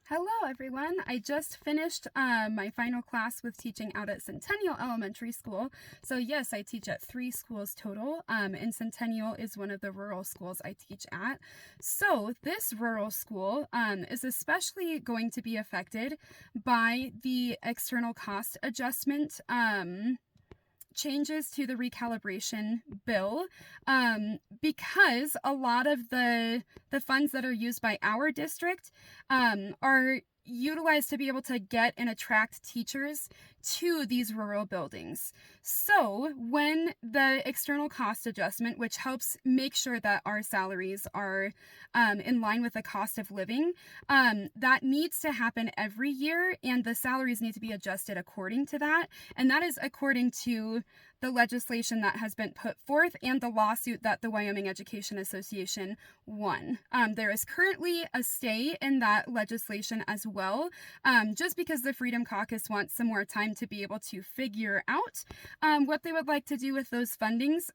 Hello everyone! I just finished my final class with teaching out at Centennial Elementary School. So yes, I teach at 3 schools total, and Centennial is one of the rural schools I teach at. So this rural school is especially going to be affected by the external cost adjustment changes to the recalibration bill, because a lot of the funds that are used by our district are utilized to be able to get and attract teachers to these rural buildings. So when the external cost adjustment, which helps make sure that our salaries are in line with the cost of living, that needs to happen every year, and the salaries need to be adjusted according to that. And that is according to the legislation that has been put forth and the lawsuit that the Wyoming Education Association won. There is currently a stay in that legislation as well, just because the Freedom Caucus wants some more time to be able to figure out what they would like to do with those fundings,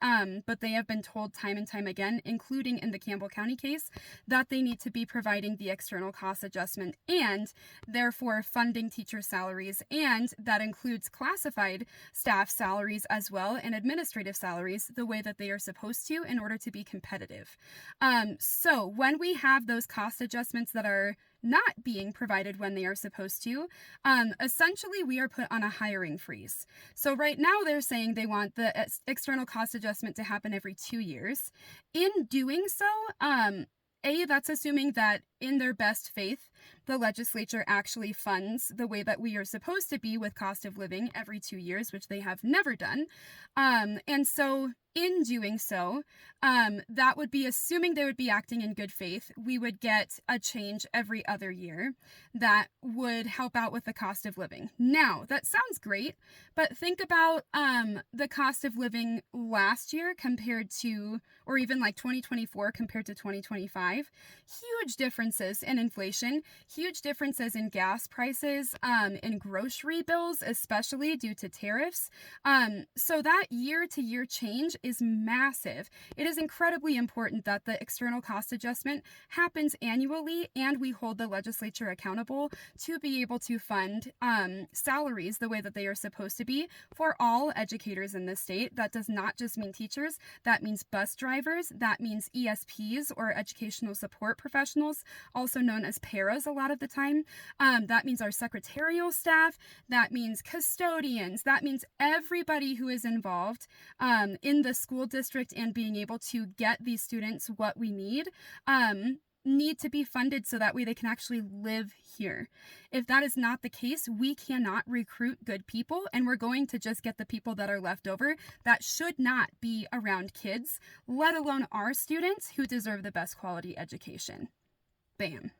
but they have been told time and time again, including in the Campbell County case, that they need to be providing the external cost adjustment and therefore funding teacher salaries, and that includes classified staff salaries as well and administrative salaries the way that they are supposed to in order to be competitive. So when we have those cost adjustments that are not being provided when they are supposed to, essentially we are put on a hiring freeze. So right now they're saying they want the external cost adjustment to happen every 2 years. In doing so, that's assuming that in their best faith, the legislature actually funds the way that we are supposed to be with cost of living every 2 years, which they have never done. And so in doing so, that would be assuming they would be acting in good faith. We would get a change every other year that would help out with the cost of living. Now, that sounds great, but think about the cost of living last year compared to, or even like 2024 compared to 2025. Huge differences in inflation, huge differences in gas prices, in grocery bills, especially due to tariffs. So that year-to-year change is massive. It is incredibly important that the external cost adjustment happens annually, and we hold the legislature accountable to be able to fund salaries the way that they are supposed to be for all educators in the state. That does not just mean teachers, that means bus drivers, that means ESPs or educational support professionals, also known as paras a lot of the time. That means our secretarial staff, that means custodians, that means everybody who is involved in the school district and being able to get these students what we need to be funded so that way they can actually live here. If that is not the case, we cannot recruit good people, and we're going to just get the people that are left over that should not be around kids, let alone our students who deserve the best quality education. Bam.